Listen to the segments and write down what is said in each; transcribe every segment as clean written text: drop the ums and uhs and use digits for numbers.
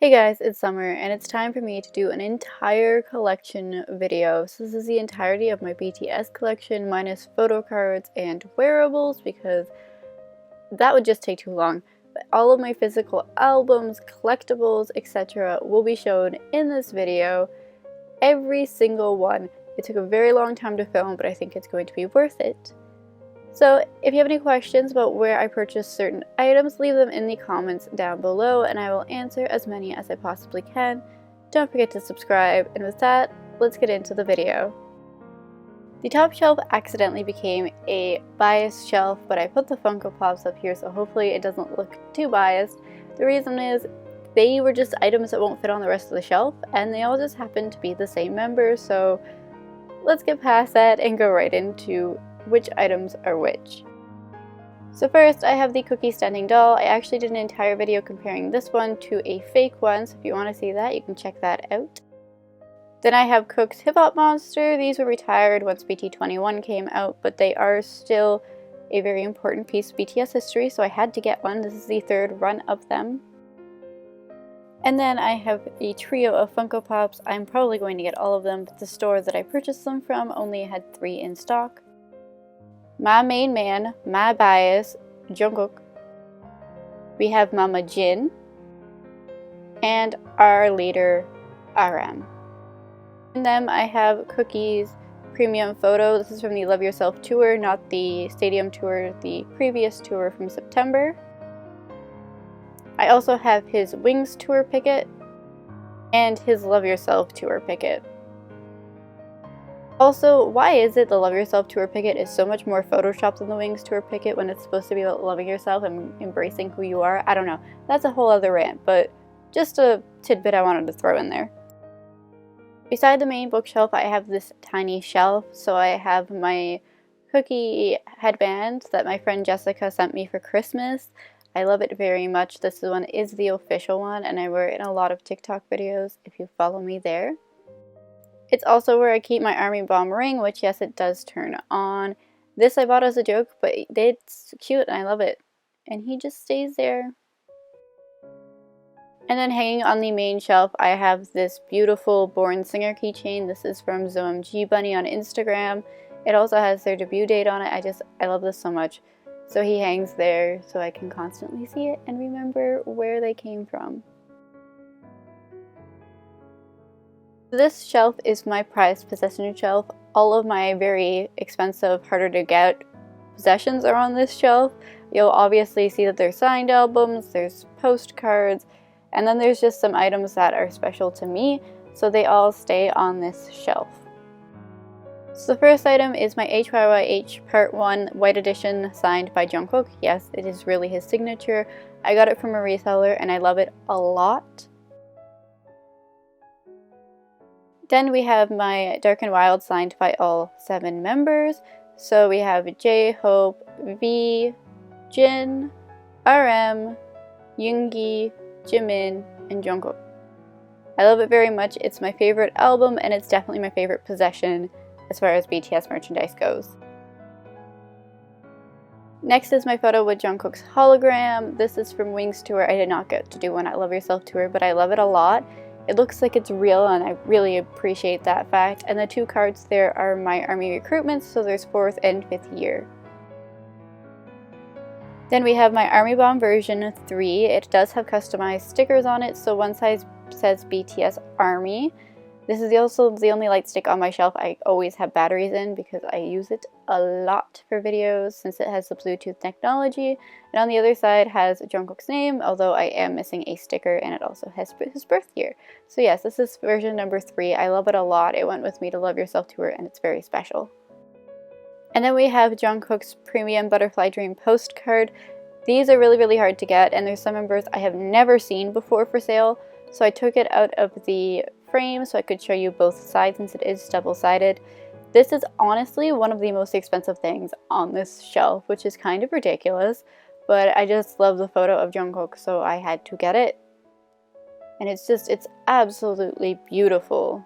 Hey guys, it's Summer and it's time for me to do an entire collection video. So this is the entirety of my BTS collection minus photo cards and wearables because that would just take too long. But all of my physical albums, collectibles, etc. will be shown in this video. Every single one. It took a very long time to film, but I think it's going to be worth it. So if you have any questions about where I purchased certain items, leave them in the comments down below and I will answer as many as I possibly can. Don't forget to subscribe, and with that, let's get into the video. The top shelf accidentally became a biased shelf, but I put the Funko Pops up here so hopefully it doesn't look too biased. The reason is they were just items that won't fit on the rest of the shelf and they all just happen to be the same members, so let's get past that and go right into which items are which. So first I have the cookie standing doll. I actually did an entire video comparing this one to a fake one, so if you want to see that you can check that out. Then I have Cook's Hip Hop Monster. These were retired once BT21 came out, but they are still a very important piece of BTS history, so I had to get one. This is the third run of them. And then I have a trio of Funko Pops. I'm probably going to get all of them, but the store that I purchased them from only had 3 in stock. My main man, my bias, Jungkook. We have Mama Jin. And our leader, RM. In them I have Cookie's Premium Photo. This is from the Love Yourself tour, not the stadium tour, the previous tour from September. I also have his Wings tour picket and his Love Yourself tour picket. Also, why is it the Love Yourself tour picket is so much more photoshopped than the Wings tour picket when it's supposed to be about loving yourself and embracing who you are? I don't know. That's a whole other rant, but just a tidbit I wanted to throw in there. Beside the main bookshelf, I have this tiny shelf. So I have my Cookie headband that my friend Jessica sent me for Christmas. I love it very much. This one is the official one and I wear it in a lot of TikTok videos if you follow me there. It's also where I keep my Army Bomb ring, which yes, it does turn on. This I bought as a joke, but it's cute and I love it. And he just stays there. And then hanging on the main shelf, I have this beautiful Born Singer keychain. This is from ZOMG Bunny on Instagram. It also has their debut date on it. I love this so much. So he hangs there so I can constantly see it and remember where they came from. This shelf is my prized possession shelf. All of my very expensive, harder to get possessions are on this shelf. You'll obviously see that there's signed albums, there's postcards, and then there's just some items that are special to me, so they all stay on this shelf. So the first item is my HYYH Part 1 White Edition signed by Jungkook. Yes, it is really his signature. I got it from a reseller and I love it a lot. Then we have my Dark and Wild signed by all 7 members. So we have J, Hope, V, Jin, RM, Yoongi, Jimin, and Jungkook. I love it very much. It's my favorite album and it's definitely my favorite possession as far as BTS merchandise goes. Next is my photo with Jungkook's hologram. This is from Wings tour. I did not get to do one at Love Yourself tour, but I love it a lot. It looks like it's real and I really appreciate that fact. And the 2 cards there are my army recruitments, so there's 4th and 5th year. Then we have my Army Bomb version 3. It does have customized stickers on it, so one side says BTS Army. This is also the only light stick on my shelf I always have batteries in because I use it a lot for videos since it has the Bluetooth technology. And on the other side has Jungkook's name, although I am missing a sticker, and it also has his birth year. So yes, this is version number 3. I love it a lot. It went with me to Love Yourself tour and it's very special. And then we have Jungkook's Premium Butterfly Dream postcard. These are really hard to get and there's some members I have never seen before for sale. So I took it out of the frame so I could show you both sides since it is double-sided. This is honestly one of the most expensive things on this shelf, which is kind of ridiculous, but I just love the photo of Jungkook, so I had to get it. And it's absolutely beautiful.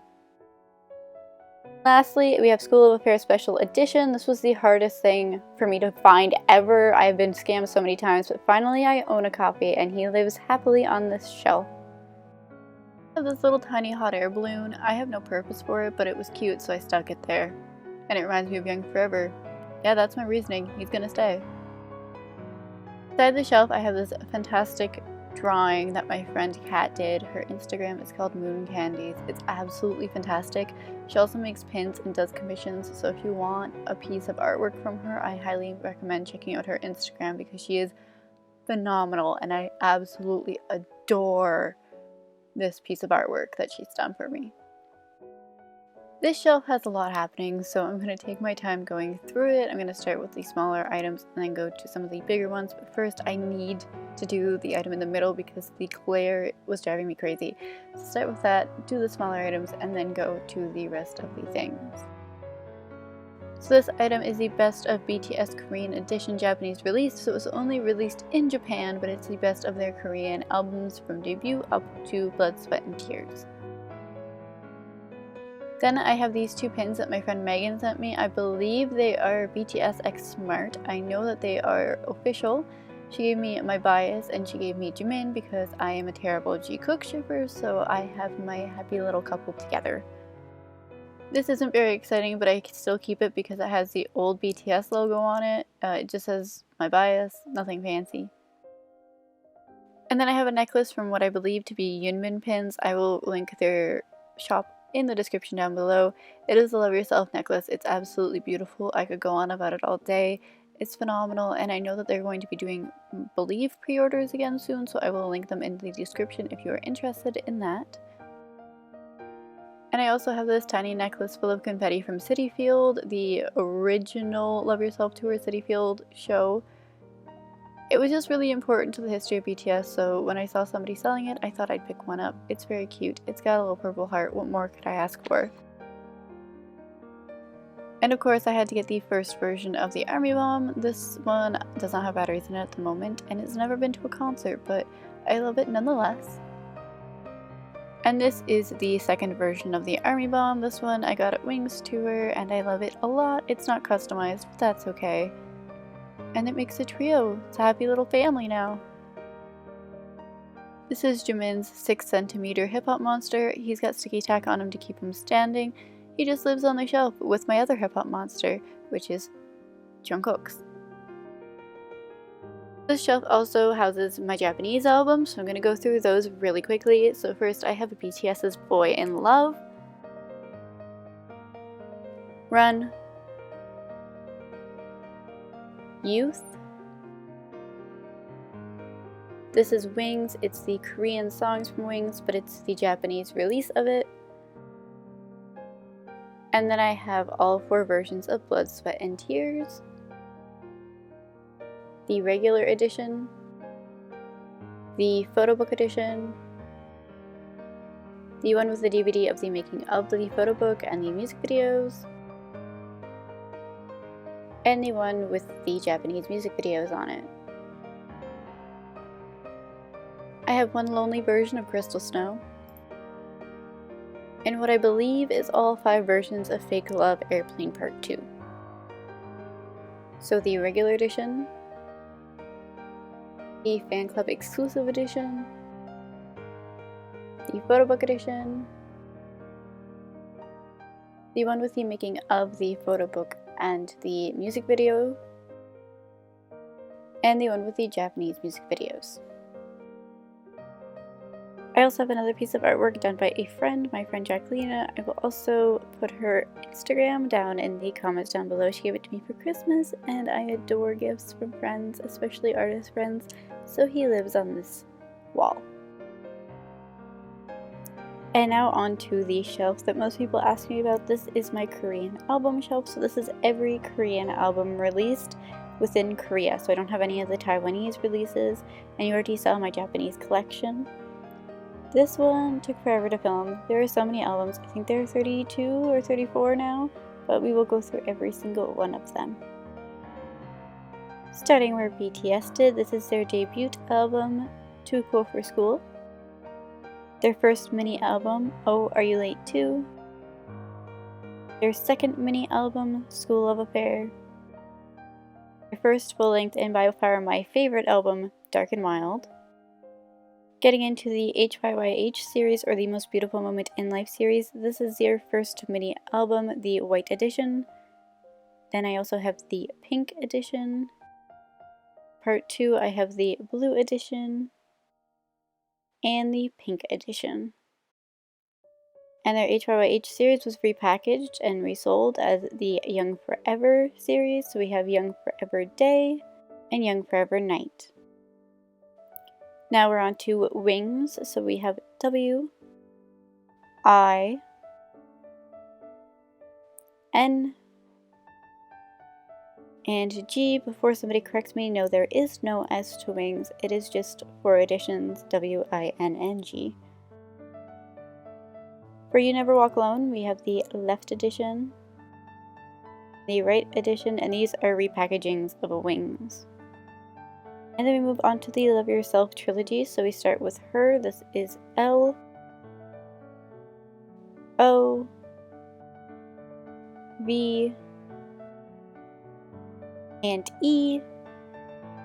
Lastly, we have School of Affairs Special Edition. This was the hardest thing for me to find ever. I've been scammed so many times, but finally I own a copy and he lives happily on this shelf. I have this little tiny hot air balloon. I have no purpose for it, but it was cute, so I stuck it there. And it reminds me of Young Forever. Yeah, that's my reasoning. He's gonna stay. Beside the shelf, I have this fantastic drawing that my friend Kat did. Her Instagram is called Moon Candies. It's absolutely fantastic. She also makes pins and does commissions, so if you want a piece of artwork from her, I highly recommend checking out her Instagram because she is phenomenal and I absolutely adore this piece of artwork that she's done for me. This shelf has a lot happening, so I'm going to take my time going through it. I'm going to start with the smaller items and then go to some of the bigger ones, but first I need to do the item in the middle because the glare was driving me crazy. So start with that, do the smaller items, and then go to the rest of the things. So this item is the Best of BTS Korean Edition Japanese release, so it was only released in Japan, but it's the best of their Korean albums from debut up to Blood, Sweat, and Tears. Then I have these two pins that my friend Megan sent me. I believe they are BTS X Smart. I know that they are official. She gave me my bias and she gave me Jimin because I am a terrible Jungkook shipper, so I have my happy little couple together. This isn't very exciting, but I can still keep it because it has the old BTS logo on it. It just says my bias, nothing fancy. And then I have a necklace from what I believe to be Yunmin pins. I will link their shop in the description down below. It is a Love Yourself necklace. It's absolutely beautiful. I could go on about it all day. It's phenomenal, and I know that they're going to be doing, believe, pre-orders again soon, so I will link them in the description if you are interested in that. And I also have this tiny necklace full of confetti from City Field, the original Love Yourself Tour City Field show. It was just really important to the history of BTS, so when I saw somebody selling it, I thought I'd pick one up. It's very cute. It's got a little purple heart. What more could I ask for? And of course, I had to get the first version of the Army Bomb. This one does not have batteries in it at the moment, and it's never been to a concert, but I love it nonetheless. And this is the second version of the Army Bomb. This one I got at Wings Tour, and I love it a lot. It's not customized, but that's okay. And it makes a trio. It's a happy little family now. This is Jimin's 6cm hip hop monster. He's got sticky tack on him to keep him standing. He just lives on the shelf with my other hip hop monster, which is Jungkook's. This shelf also houses my Japanese albums, so I'm going to go through those really quickly. So first I have BTS's Boy in Love, Run, Youth. This is Wings. It's the Korean songs from Wings, but it's the Japanese release of it. And then I have all 4 versions of Blood, Sweat, and Tears. The regular edition, the photobook edition, the one with the DVD of the making of the photobook and the music videos, and the one with the Japanese music videos on it. I have one lonely version of Crystal Snow, and what I believe is all 5 versions of Fake Love Airplane Part 2. So the regular edition, the fan club exclusive edition, the photobook edition, the one with the making of the photobook and the music video, and the one with the Japanese music videos. I also have another piece of artwork done by a friend, my friend Jacqueline. I will also put her Instagram down in the comments down below. She gave it to me for Christmas, and I adore gifts from friends, especially artist friends, so he lives on this wall. And now on to the shelf that most people ask me about. This is my Korean album shelf, so this is every Korean album released within Korea, so I don't have any of the Taiwanese releases, and you already saw my Japanese collection. This one took forever to film. There are so many albums. I think there are 32 or 34 now, but we will go through every single one of them. Starting where BTS did, this is their debut album, Too Cool for School. Their first mini album, Oh Are You Late Too? Their second mini album, School Love Affair. Their first full-length and by far my favorite album, Dark and Wild. Getting into the HYYH series, or the Most Beautiful Moment in Life series, this is their first mini album, the white edition. Then I also have the pink edition. Part 2, I have the blue edition and the pink edition. And their HYYH series was repackaged and resold as the Young Forever series. So we have Young Forever Day and Young Forever Night. Now we're on to wings. So we have W, I, N, and G. Before somebody corrects me, no, there is no S to wings. It is just 4 editions, W, I, N, and G. For You Never Walk Alone, we have the left edition, the right edition, and these are repackagings of wings. And then we move on to the Love Yourself trilogy. So we start with Her. This is L, O, V, and E.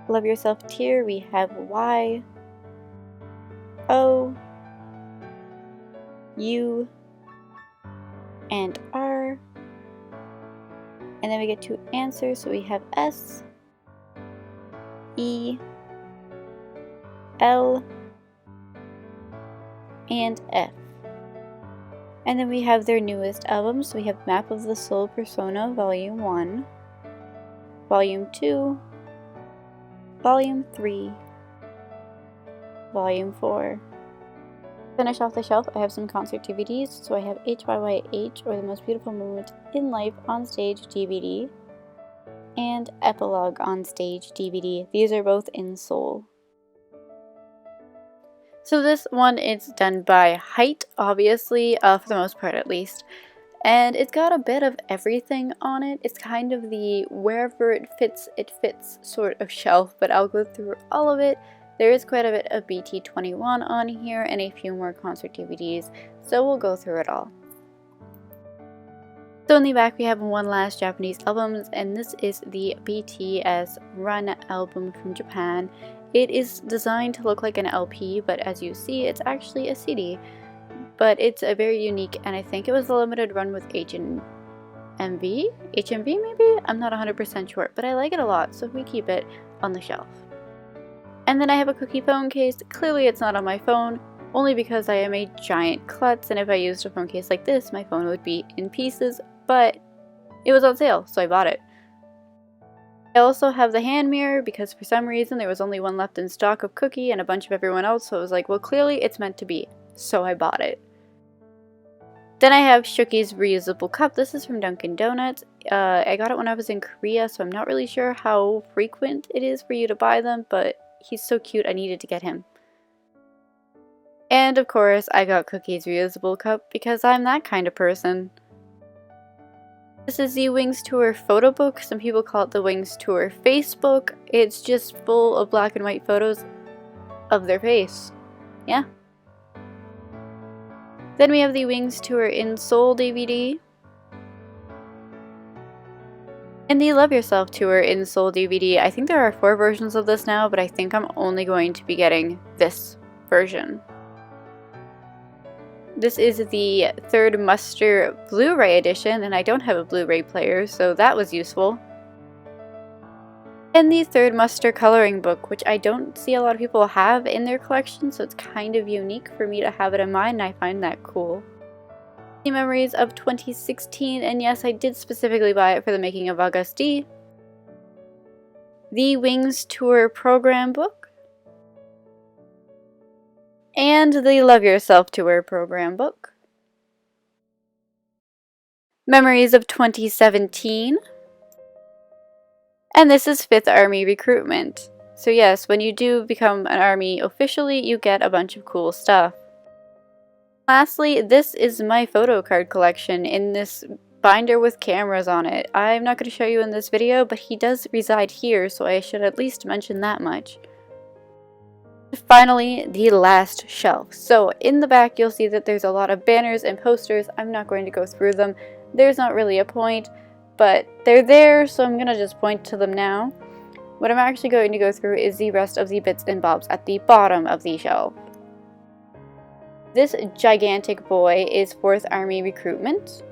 Love Yourself tier, we have Y, O, U, and R. And then we get to answer, so we have S, E, L, and F. And then we have their newest albums. So we have Map of the Soul Persona Volume 1, Volume 2, Volume 3, Volume 4. Finish off the shelf, I have some concert DVDs. So I have HYYH, or The Most Beautiful Moment in Life on Stage DVD, and Epilogue on Stage DVD. These are both in Seoul. So this one is done by height, obviously, for the most part at least. And it's got a bit of everything on it. It's kind of the wherever it fits sort of shelf, but I'll go through all of it. There is quite a bit of BT21 on here and a few more concert DVDs, so we'll go through it all. So in the back we have one last Japanese albums, and this is the BTS Run album from Japan. It is designed to look like an LP, but as you see, it's actually a CD. But it's a very unique, and I think it was a limited run with HMV maybe? I'm not 100% sure, but I like it a lot, so we keep it on the shelf. And then I have a cookie phone case. Clearly it's not on my phone, only because I am a giant klutz, and if I used a phone case like this, my phone would be in pieces, but it was on sale, so I bought it. I also have the hand mirror because for some reason there was only one left in stock of Cookie and a bunch of everyone else, so I was like, well, clearly it's meant to be, so I bought it. Then I have Shookie's reusable cup. This is from Dunkin' Donuts. I got it when I was in Korea, so I'm not really sure how frequent it is for you to buy them, but he's so cute, I needed to get him. And of course, I got Cookie's reusable cup because I'm that kind of person. This is the Wings Tour photo book. Some people call it the Wings Tour Facebook. It's just full of black and white photos of their face. Yeah. Then we have the Wings Tour in Seoul DVD. And the Love Yourself Tour in Seoul DVD. I think there are 4 versions of this now, but I think I'm only going to be getting this version. This is the Third Muster Blu-ray edition, and I don't have a Blu-ray player, so that was useful. And the Third Muster coloring book, which I don't see a lot of people have in their collection, so it's kind of unique for me to have it in mine, and I find that cool. The Memories of 2016, and yes, I did specifically buy it for the making of August D. The Wings Tour program book. And the Love Yourself Tour program book. Memories of 2017. And this is 5th Army Recruitment. So yes, when you do become an army officially, you get a bunch of cool stuff. Lastly, this is my photo card collection in this binder with cameras on it. I'm not going to show you in this video, but he does reside here, so I should at least mention that much. Finally, the last shelf. So in the back you'll see that there's a lot of banners and posters. I'm not going to go through them. There's not really a point, but they're there, so I'm gonna just point to them now. What I'm actually going to go through is the rest of the bits and bobs at the bottom of the shelf. This gigantic boy is 4th Army recruitment.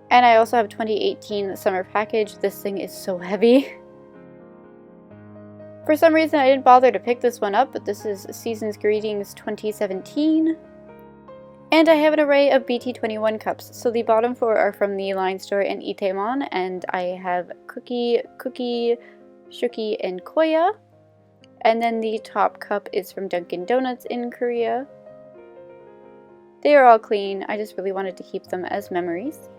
And I also have 2018 summer package. This thing is so heavy. For some reason I didn't bother to pick this one up, but this is Season's Greetings 2017. And I have an array of BT21 cups. So the bottom 4 are from the line store in Itaewon, and I have Cookie, Shuki, and Koya. And then the top cup is from Dunkin' Donuts in Korea. They are all clean. I just really wanted to keep them as memories.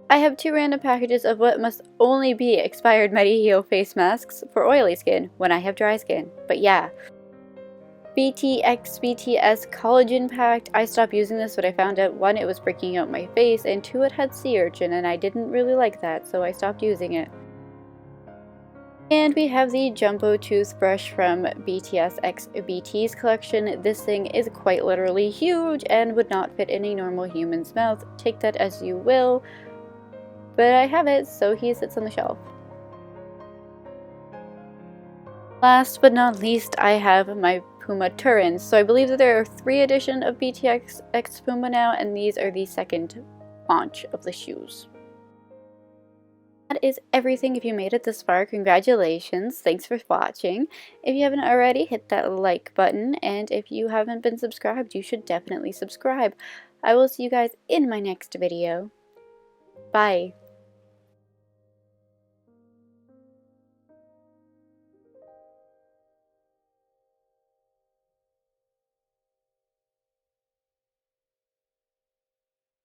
I have 2 random packages of what must only be expired Medihio face masks for oily skin when I have dry skin. But yeah. BTS Collagen Packed. I stopped using this when I found out 1, it was breaking out my face, and 2, it had sea urchin, and I didn't really like that, so I stopped using it. And we have the Jumbo Toothbrush from BTS X BTS Collection. This thing is quite literally huge and would not fit in a normal human's mouth. Take that as you will. But I have it, so he sits on the shelf. Last but not least, I have my Puma Turins. So I believe that there are 3 editions of BTS X Puma now, and these are the 2nd launch of the shoes. That is everything. If you made it this far, congratulations. Thanks for watching. If you haven't already, hit that like button, and if you haven't been subscribed, you should definitely subscribe. I will see you guys in my next video. Bye.